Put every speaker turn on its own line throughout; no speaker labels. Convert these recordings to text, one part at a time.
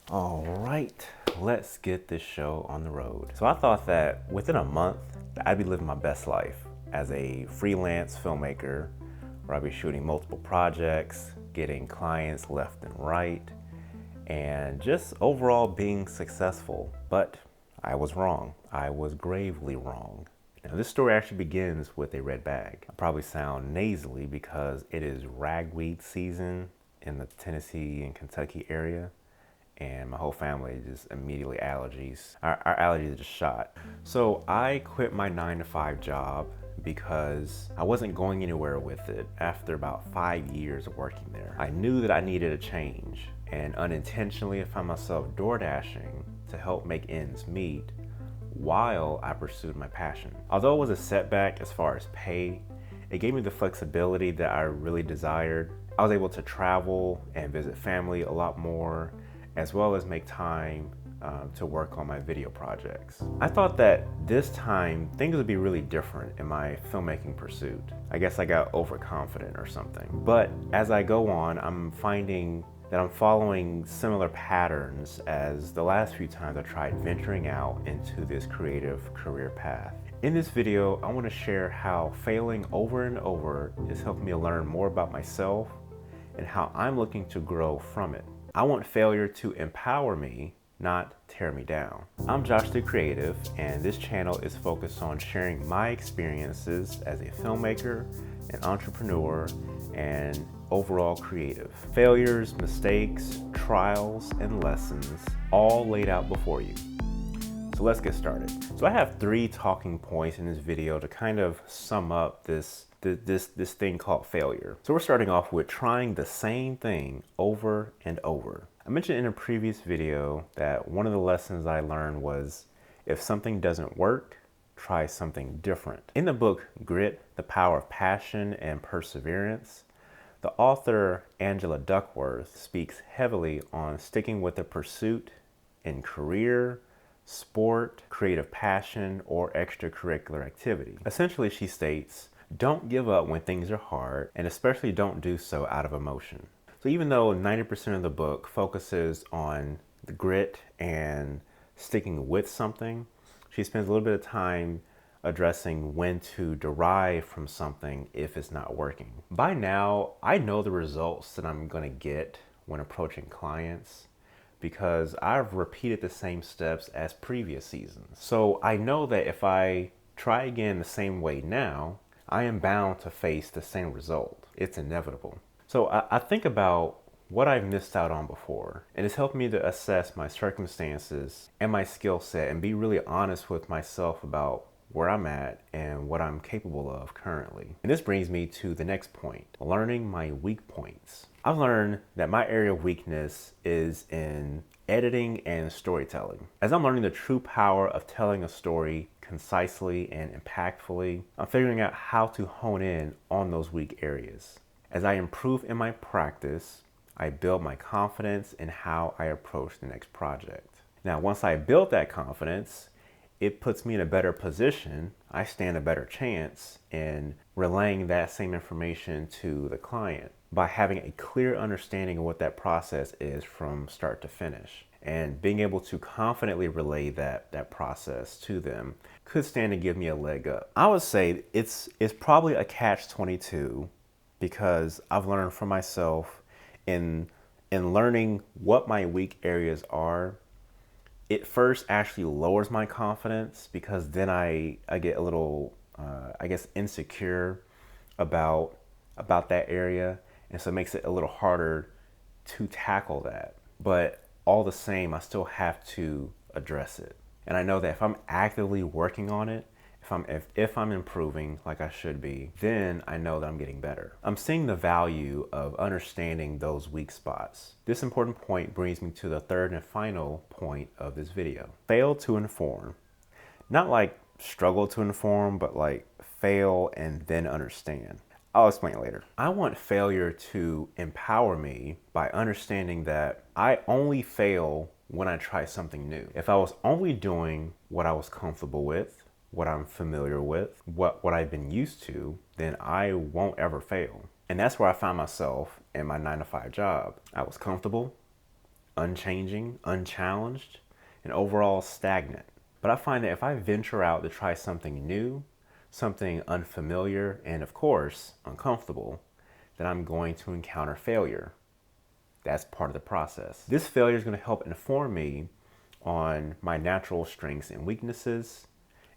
All right, let's get this show on the road. So I thought that within a month, I'd be living my best life as a freelance filmmaker, where I'd be shooting multiple projects, getting clients left and right, and just overall being successful. But I was wrong. I was gravely wrong. Now, this story actually begins with a red bag. I probably sound nasally because it is ragweed season in the Tennessee and Kentucky area, and my whole family just immediately allergies. Our allergies just shot. So I quit my 9 to 5 job because I wasn't going anywhere with it after about 5 years of working there. I knew that I needed a change, and unintentionally I found myself door dashing to help make ends meet while I pursued my passion. Although it was a setback as far as pay, it gave me the flexibility that I really desired. I was able to travel and visit family a lot more, as well as make time to work on my video projects. I thought that this time things would be really different in my filmmaking pursuit. I guess I got overconfident or something. But as I go on, I'm finding that I'm following similar patterns as the last few times I tried venturing out into this creative career path. In this video, I want to share how failing over and over is helping me learn more about myself and how I'm looking to grow from it. I want failure to empower me, not tear me down. I'm Josh the Creative, and this channel is focused on sharing my experiences as a filmmaker, an entrepreneur, and overall creative. Failures, mistakes, trials, and lessons all laid out before you. So let's get started. So I have 3 talking points in this video to kind of sum up this thing called failure. So we're starting off with trying the same thing over and over. I mentioned in a previous video that one of the lessons I learned was if something doesn't work, try something different. In the book Grit, The Power of Passion and Perseverance, the author Angela Duckworth speaks heavily on sticking with a pursuit in career, sport, creative passion, or extracurricular activity. Essentially, she states, don't give up when things are hard, and especially don't do so out of emotion. So even though 90% of the book focuses on the grit and sticking with something, she spends a little bit of time addressing when to derive from something if it's not working. By now, I know the results that I'm going to get when approaching clients because I've repeated the same steps as previous seasons. So I know that if I try again the same way now, I am bound to face the same result. It's inevitable. So I think about what I've missed out on before, and it's helped me to assess my circumstances and my skill set and be really honest with myself about where I'm at and what I'm capable of currently. And this brings me to the next point, learning my weak points. I've learned that my area of weakness is in editing and storytelling. As I'm learning the true power of telling a story concisely and impactfully, I'm figuring out how to hone in on those weak areas. As I improve in my practice, I build my confidence in how I approach the next project. Now, once I build that confidence, it puts me in a better position. I stand a better chance in relaying that same information to the client by having a clear understanding of what that process is from start to finish. And being able to confidently relay that process to them could stand to give me a leg up. I would say it's probably a catch-22 because I've learned for myself in learning what my weak areas are. It first actually lowers my confidence because then I get a little, I guess, insecure about that area. And so it makes it a little harder to tackle that. But all the same, I still have to address it. And I know that if I'm actively working on it, if I'm improving like I should be, then I know that I'm getting better. I'm seeing the value of understanding those weak spots. This important point brings me to the third and final point of this video. Fail to inform. Not like struggle to inform, but like fail and then understand. I'll explain later. I want failure to empower me by understanding that I only fail when I try something new. If I was only doing what I was comfortable with, what I'm familiar with, what I've been used to, then I won't ever fail. And that's where I found myself in my 9 to 5 job. I was comfortable, unchanging, unchallenged, and overall stagnant. But I find that if I venture out to try something new, something unfamiliar, and of course, uncomfortable, then I'm going to encounter failure. That's part of the process. This failure is going to help inform me on my natural strengths and weaknesses,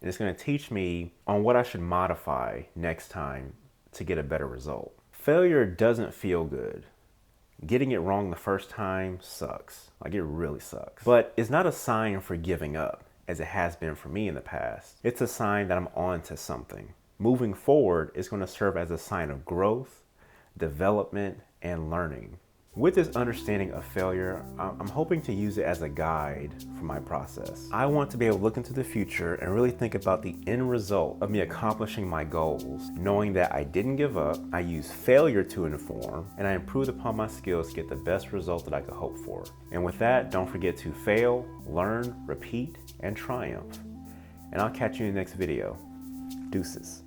and it's going to teach me on what I should modify next time to get a better result. Failure doesn't feel good. Getting it wrong the first time sucks. Like, it really sucks. But it's not a sign for giving up, as it has been for me in the past. It's a sign that I'm on to something. Moving forward is going to serve as a sign of growth, development, and learning. With this understanding of failure, I'm hoping to use it as a guide for my process. I want to be able to look into the future and really think about the end result of me accomplishing my goals, knowing that I didn't give up, I used failure to inform, and I improved upon my skills to get the best result that I could hope for. And with that, don't forget to fail, learn, repeat, and triumph. And I'll catch you in the next video. Deuces.